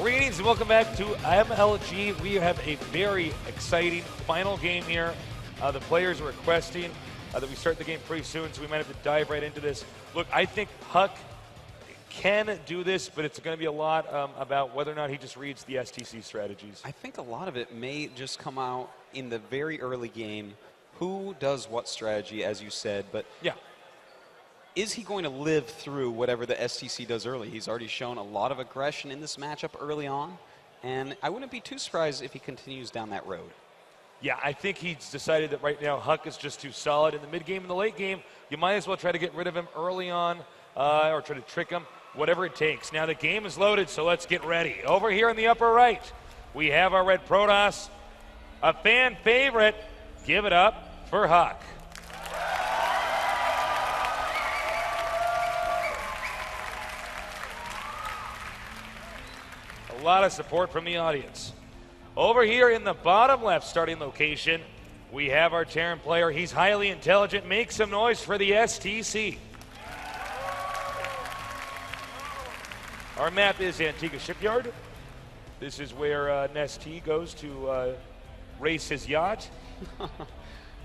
Greetings and welcome back to MLG. We have a very exciting final game here. The players are requesting that we start the game pretty soon, so we might have to dive right into this. Look, I think Huck can do this, but it's going to be a lot about whether or not he just reads the STC strategies. I think a lot of it may just come out in the very early game. Who does what strategy, as you said, but yeah. Is he going to live through whatever the STC does early? He's already shown a lot of aggression in this matchup early on, and I wouldn't be too surprised if he continues down that road. Yeah, I think he's decided that right now Huck is just too solid. In the mid-game and the late game, you might as well try to get rid of him early on or try to trick him, whatever it takes. Now the game is loaded, so let's get ready. Over here in the upper right, we have our red Protoss, a fan favorite. Give it up for Huck. A lot of support from the audience. Over here in the bottom left starting location, we have our Terran player. He's highly intelligent. Make some noise for the STC. Our map is Antigua Shipyard. This is where Nesty goes to race his yacht.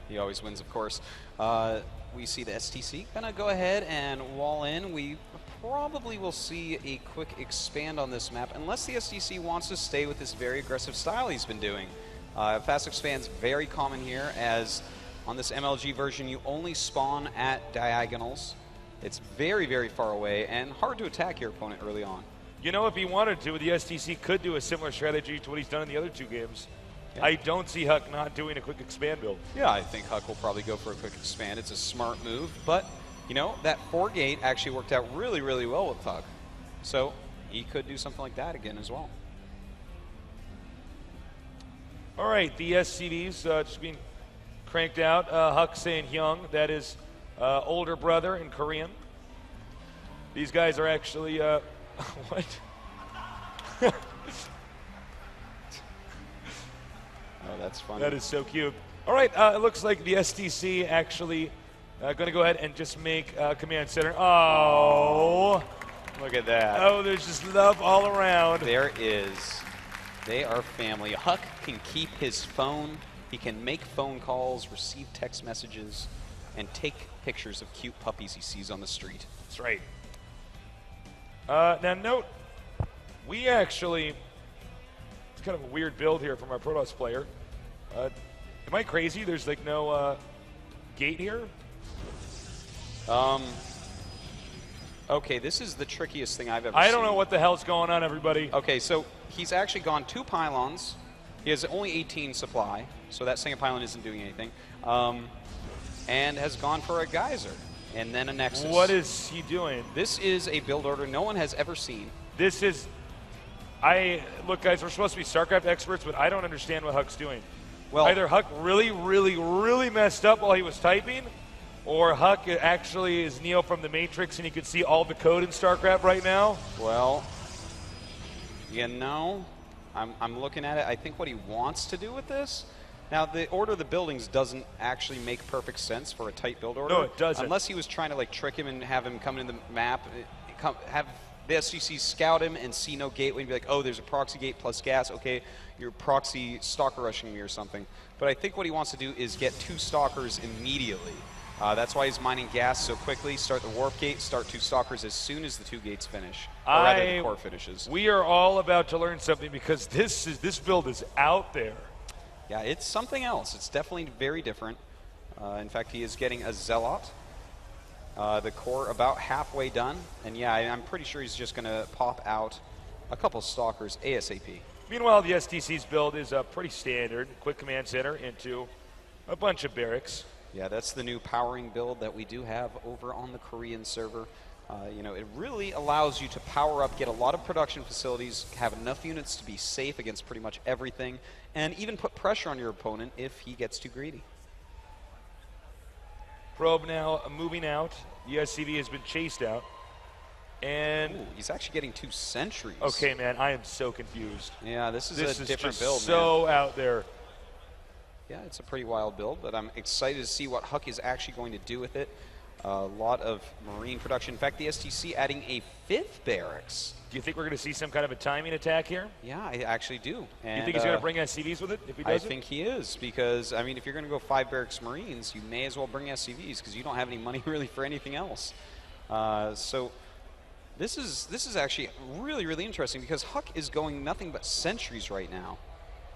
He always wins, of course. We see the STC gonna go ahead and wall in. We probably will see a quick expand on this map, unless the STC wants to stay with this very aggressive style he's been doing. Fast expand's very common here, as on this MLG version you only spawn at diagonals. It's very, very far away and hard to attack your opponent early on. You know, if he wanted to, the STC could do a similar strategy to what he's done in the other two games. Yeah. I don't see Huck not doing a quick expand build. Yeah, I think Huck will probably go for a quick expand. It's a smart move, but you know, that 4-gate actually worked out really, really well with Huck. So he could do something like that again as well. All right, the SCVs just being cranked out. Huck saying Hyung, that is older brother in Korean. These guys are actually, what? Oh, that's funny. That is so cute. All right, it looks like the STC actually going to go ahead and just make command center. Oh. Look at that. Oh, there's just love all around. There is. They are family. Huck can keep his phone. He can make phone calls, receive text messages, and take pictures of cute puppies he sees on the street. That's right. Now note, we actually, it's kind of a weird build here from our Protoss player. Am I crazy? There's like no gate here? Okay, this is the trickiest thing I've ever seen. I don't know what the hell's going on, everybody. Okay, so he's actually gone 2 pylons. He has only 18 supply, so that single pylon isn't doing anything. And has gone for a geyser, and then a nexus. What is he doing? This is a build order no one has ever seen. This is, look guys, we're supposed to be StarCraft experts, but I don't understand what Huck's doing. Well, either Huck really, really, really messed up while he was typing, or Huck actually is Neo from the Matrix and he could see all the code in StarCraft right now. Well, you know, I'm looking at it. I think what he wants to do with this, now the order of the buildings doesn't actually make perfect sense for a tight build order. No, it doesn't. Unless he was trying to like trick him and have him come into the map, have the SGC scout him and see no gateway and be like, oh, there's a proxy gate plus gas. Okay, you're proxy stalker rushing me or something. But I think what he wants to do is get 2 stalkers immediately. That's why he's mining gas so quickly. Start the warp gate, start 2 stalkers as soon as the 2 gates finish. Or rather, the core finishes. We are all about to learn something because this build is out there. Yeah, it's something else. It's definitely very different. In fact, he is getting a Zealot. The core about halfway done. And yeah, I'm pretty sure he's just going to pop out a couple stalkers ASAP. Meanwhile, the STC's build is pretty standard. Quick command center into a bunch of barracks. Yeah, that's the new powering build that we do have over on the Korean server. You know, it really allows you to power up, get a lot of production facilities, have enough units to be safe against pretty much everything, and even put pressure on your opponent if he gets too greedy. Probe now moving out. The SCV has been chased out. And ooh, he's actually getting 2 sentries. Okay, man, I am so confused. Yeah, this is a different build, so man. out there. Yeah, it's a pretty wild build, but I'm excited to see what Huck is actually going to do with it. A lot of marine production. In fact, the STC adding a 5th barracks. Do you think we're going to see some kind of a timing attack here? Yeah, I actually do. And, you think he's going to bring SCVs with it if he does I think he is, because, I mean, if you're going to go 5 Barracks Marines, you may as well bring SCVs because you don't have any money really for anything else. So this is actually really, really interesting because HUK is going nothing but sentries right now.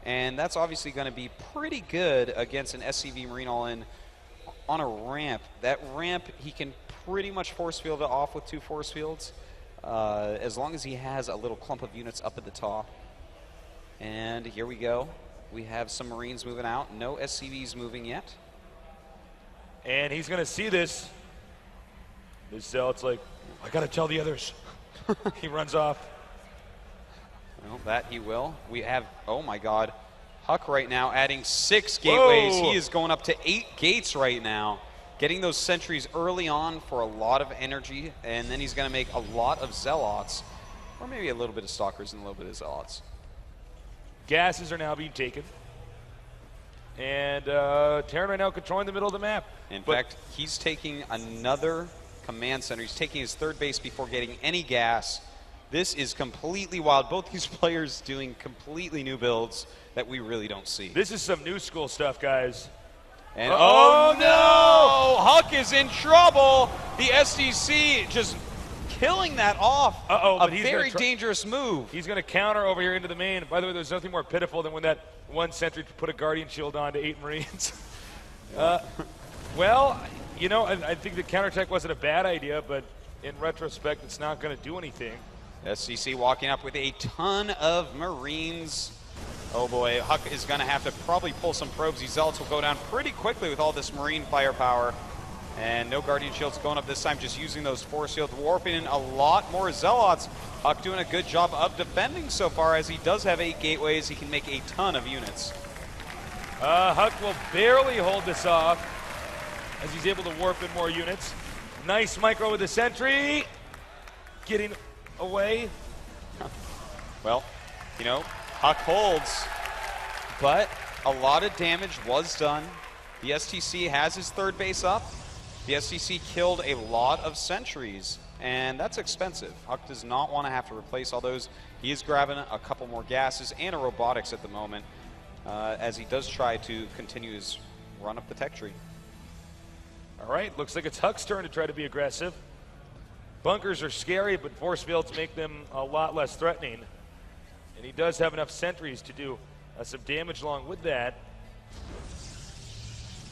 And that's obviously going to be pretty good against an SCV Marine all-in on a ramp. That ramp, he can pretty much force field it off with 2 force fields. As long as he has a little clump of units up at the top. And here we go. We have some Marines moving out. No SCVs moving yet. And he's going to see this. This Zealot's like, I got to tell the others. He runs off. Well, that he will. We have, oh my God, HUK right now adding 6 gateways. Whoa. He is going up to 8 gates right now. Getting those sentries early on for a lot of energy, and then he's going to make a lot of Zealots, or maybe a little bit of Stalkers and a little bit of Zealots. Gases are now being taken. And Terran right now controlling the middle of the map. In fact, he's taking another command center. He's taking his 3rd base before getting any gas. This is completely wild. Both these players doing completely new builds that we really don't see. This is some new school stuff, guys. And oh no! HUK is in trouble. The SDC just killing that off. A very dangerous move. He's going to counter over here into the main. By the way, there's nothing more pitiful than when that one sentry put a Guardian Shield on to 8 Marines. Well, you know, I think the counterattack wasn't a bad idea, but in retrospect, it's not going to do anything. SDC walking up with a ton of Marines. Oh boy, HUK is going to have to probably pull some probes. These Zealots will go down pretty quickly with all this Marine firepower. And no Guardian Shields going up this time, just using those force shields, warping in a lot more Zealots. HUK doing a good job of defending so far, as he does have 8 gateways. He can make a ton of units. HUK will barely hold this off as he's able to warp in more units. Nice micro with the sentry. Getting away. Well, you know, HUK holds, but a lot of damage was done. The STC has his 3rd base up. The STC killed a lot of sentries, and that's expensive. HUK does not want to have to replace all those. He is grabbing a couple more gases and a robotics at the moment, as he does try to continue his run up the tech tree. All right, looks like it's HUK's turn to try to be aggressive. Bunkers are scary, but force fields make them a lot less threatening. And he does have enough sentries to do some damage along with that.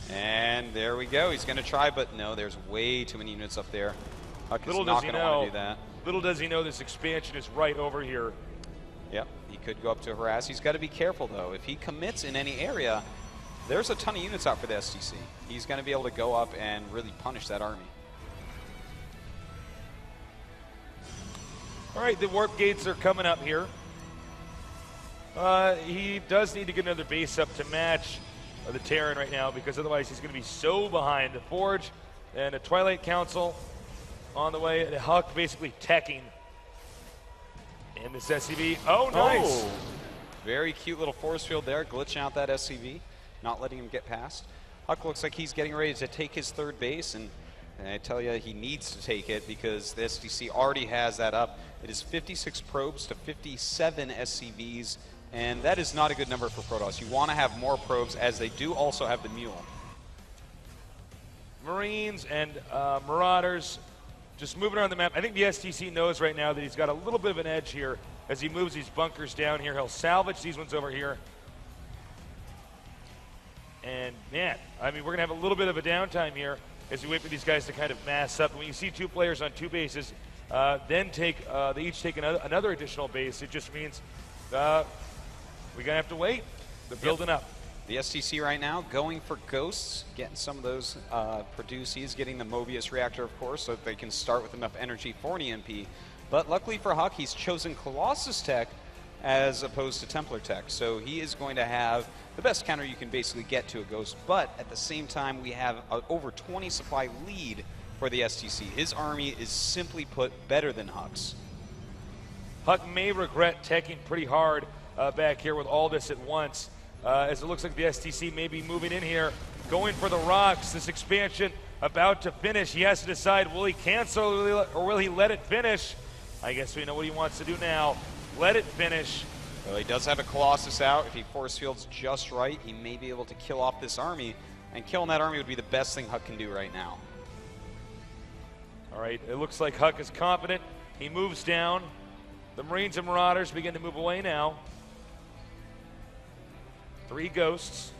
And there we go. He's going to try, but no, there's way too many units up there. HUK is not going to want to do that. Little does he know this expansion is right over here. Yep, he could go up to harass. He's got to be careful, though. If he commits in any area, there's a ton of units out for the STC. He's going to be able to go up and really punish that army. All right, the warp gates are coming up here. He does need to get another base up to match the Terran right now, because otherwise he's going to be so behind. The Forge and a Twilight Council on the way. The HUK basically teching in this SCV. Oh, nice. Oh, very cute little force field there, glitching out that SCV, not letting him get past. HUK looks like he's getting ready to take his 3rd base, and I tell you, he needs to take it because the SDC already has that up. It is 56 probes to 57 SCVs, and that is not a good number for Protoss. You want to have more probes, as they do also have the Mule. Marines and Marauders just moving around the map. I think the STC knows right now that he's got a little bit of an edge here as he moves these bunkers down here. He'll salvage these ones over here. And, man, I mean, we're going to have a little bit of a downtime here as we wait for these guys to kind of mass up. When you see 2 players on 2 bases, then they each take another additional base, it just means we're going to have to wait. They're building up. The STC right now going for Ghosts, getting some of those produced. He's getting the Mobius reactor, of course, so that they can start with enough energy for an EMP. But luckily for HUK, he's chosen Colossus Tech as opposed to Templar Tech. So he is going to have the best counter you can basically get to a Ghost. But at the same time, we have an over 20 supply lead for the STC. His army is simply put better than HUK's. HUK may regret teching pretty hard back here with all this at once, as it looks like the STC may be moving in here, going for the rocks. This expansion about to finish. He has to decide, will he cancel or will he let it finish? I guess we know what he wants to do now. Let it finish. Well, he does have a Colossus out. If he force fields just right, he may be able to kill off this army. And killing that army would be the best thing HUK can do right now. All right, it looks like HUK is confident. He moves down. The Marines and Marauders begin to move away now. 3 ghosts.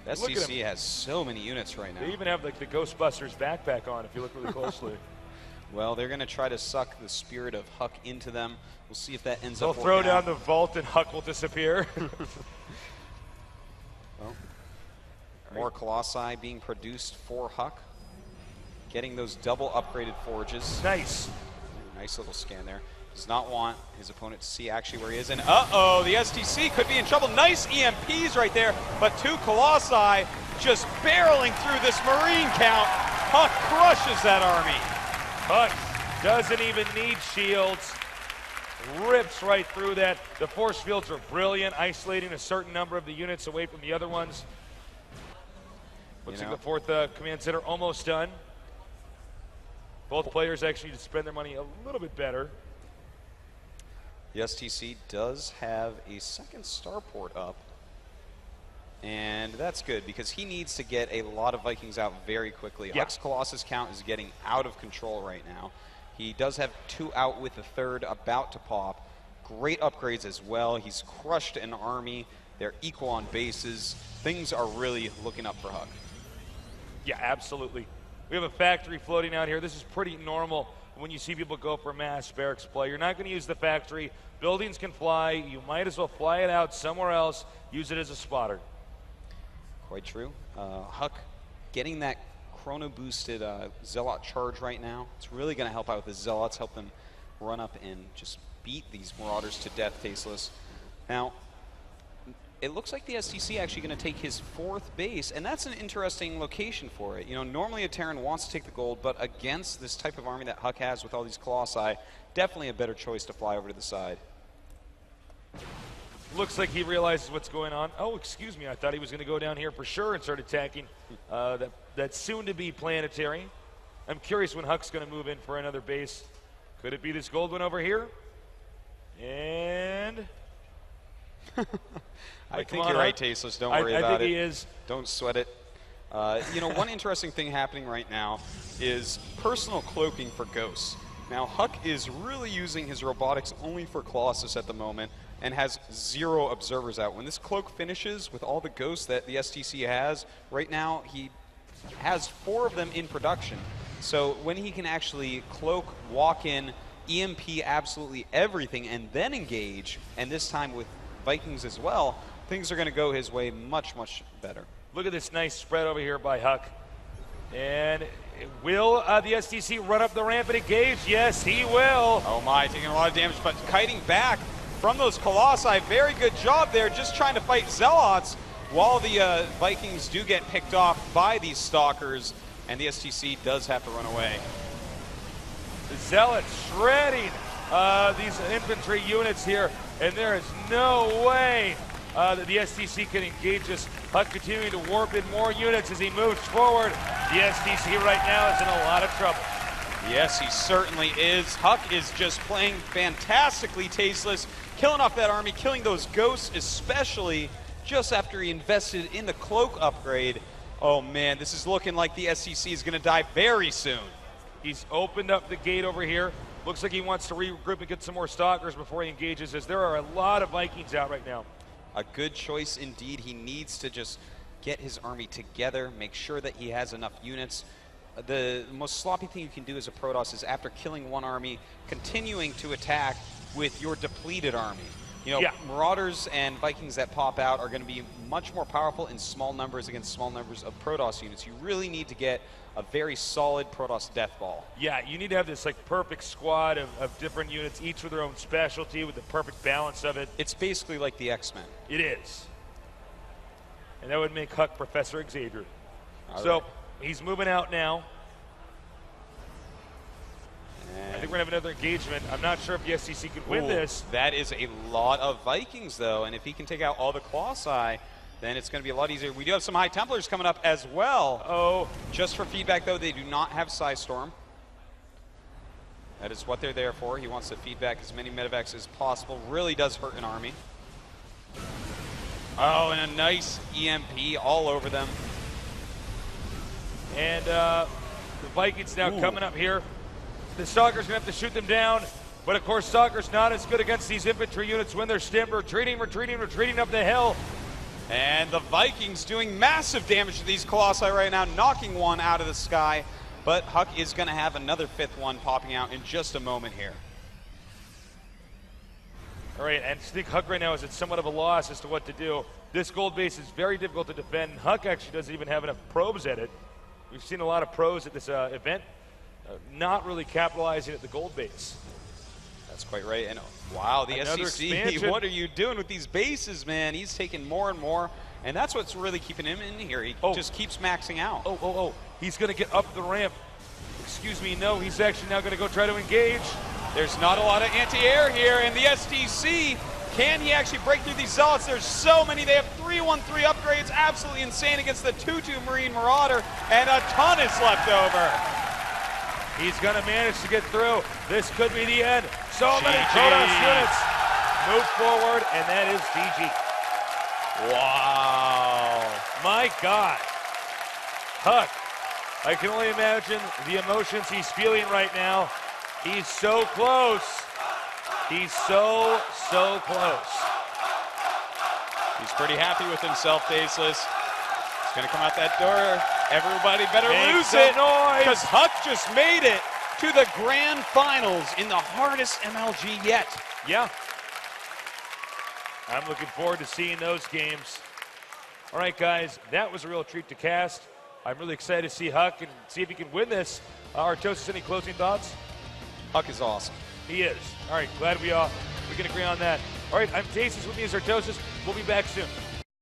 STC has so many units right now. They even have like the Ghostbusters backpack on if you look really closely. Well, they're going to try to suck the spirit of HUK into them. We'll see if that ends They'll up throw working down out. the vault and HUK will disappear. Well, more Colossi being produced for HUK. Getting those double upgraded forges. Nice. Nice little scan there. Does not want his opponent to see actually where he is. And uh-oh, the STC could be in trouble. Nice EMPs right there, but 2 Colossi just barreling through this Marine count. HUK crushes that army. HUK doesn't even need shields. Rips right through that. The force fields are brilliant, isolating a certain number of the units away from the other ones. Looks like the 4th command center almost done. Both players actually need to spend their money a little bit better. The STC does have a 2nd starport up. And that's good because he needs to get a lot of Vikings out very quickly. Yeah. HUK's Colossus count is getting out of control right now. He does have 2 out with the 3rd about to pop. Great upgrades as well. He's crushed an army. They're equal on bases. Things are really looking up for HUK. Yeah, absolutely. We have a factory floating out here. This is pretty normal when you see people go for mass barracks play. You're not going to use the factory. Buildings can fly. You might as well fly it out somewhere else. Use it as a spotter. Quite true. HUK getting that chrono boosted Zealot charge right now. It's really going to help out with the Zealots, help them run up and just beat these Marauders to death, Tasteless. Now, it looks like the STC actually going to take his 4th base, and that's an interesting location for it. You know, normally a Terran wants to take the gold, but against this type of army that HUK has with all these Colossi, definitely a better choice to fly over to the side. Looks like he realizes what's going on. Oh, excuse me. I thought he was going to go down here for sure and start attacking that soon-to-be planetary. I'm curious when HUK's going to move in for another base. Could it be this gold one over here? And... I think you're right, Tasteless. Don't worry about it. I think he is. Don't sweat it. You know, one interesting thing happening right now is personal cloaking for ghosts. Now, HUK is really using his robotics only for Colossus at the moment and has 0 observers out. When this cloak finishes with all the ghosts that the STC has, right now he has 4 of them in production. So when he can actually cloak, walk in, EMP absolutely everything, and then engage, and this time with Vikings as well, things are going to go his way much, much better. Look at this nice spread over here by HUK. And will the STC run up the ramp and engage? Yes, he will. Oh my, taking a lot of damage, but kiting back from those Colossi. Very good job there, just trying to fight Zealots while the Vikings do get picked off by these Stalkers, and the STC does have to run away. The Zealots shredding these infantry units here, and there is no way that the STC can engage us. HUK continuing to warp in more units as he moves forward. The STC right now is in a lot of trouble. Yes, he certainly is. HUK is just playing fantastically, Tasteless, killing off that army, killing those ghosts, especially just after he invested in the cloak upgrade. Oh man, this is looking like the STC is going to die very soon. He's opened up the gate over here. Looks like he wants to regroup and get some more Stalkers before he engages, as there are a lot of Vikings out right now. A good choice indeed. He needs to just get his army together, make sure that he has enough units. The most sloppy thing you can do as a Protoss is after killing one army, continuing to attack with your depleted army. You know, Marauders and Vikings that pop out are going to be much more powerful in small numbers against small numbers of Protoss units. You really need to get a very solid Protoss death ball. Yeah, you need to have this like perfect squad of different units, each with their own specialty, with the perfect balance of it. It's basically like the X-Men. It is. And that would make HUK Professor Xavier. All right. He's moving out now. I think we're going to have another engagement. I'm not sure if the STC can win this. That is a lot of Vikings, though, and if he can take out all the Colossi, then it's going to be a lot easier. We do have some High Templars coming up as well. Oh. Just for feedback, though, they do not have Psystorm. That is what they're there for. He wants to feed back as many medevacs as possible. Really does hurt an army. Oh, and a nice EMP all over them. And the Vikings now coming up here. The Stalker's going to have to shoot them down. But, of course, Stalker's not as good against these infantry units when they're stiff. Retreating up the hill. And the Vikings doing massive damage to these Colossi right now, knocking one out of the sky. But EGHuk is going to have another 5th one popping out in just a moment here. All right, and I think EGHuk right now is at somewhat of a loss as to what to do. This gold base is very difficult to defend. EGHuk actually doesn't even have enough probes at it. We've seen a lot of pros at this event not really capitalizing at the gold base. That's quite right. And wow, the SCC, expansion. What are you doing with these bases, man? He's taking more and more, and that's what's really keeping him in here. He just keeps maxing out. He's going to get up the ramp. Excuse me, no, he's actually now going to go try to engage. There's not a lot of anti-air here, and the STC, can he actually break through these Zealots? There's so many. They have 313 upgrades, absolutely insane against the 2-2 Marine Marauder, and a ton is left over. He's going to manage to get through. This could be the end. So many Protoss units move forward, and that is DG. Wow. My God. EGHuk, I can only imagine the emotions he's feeling right now. He's so close. He's so close. He's pretty happy with himself, Faceless. He's going to come out that door. Everybody better lose it, because EGHuk just made it to the grand finals in the hardest MLG yet. Yeah. I'm looking forward to seeing those games. All right, guys, that was a real treat to cast. I'm really excited to see EGHuk and see if he can win this. Artosis, any closing thoughts? EGHuk is awesome. He is. All right, glad we can agree on that. All right, I'm Tasis, with me is Artosis. We'll be back soon.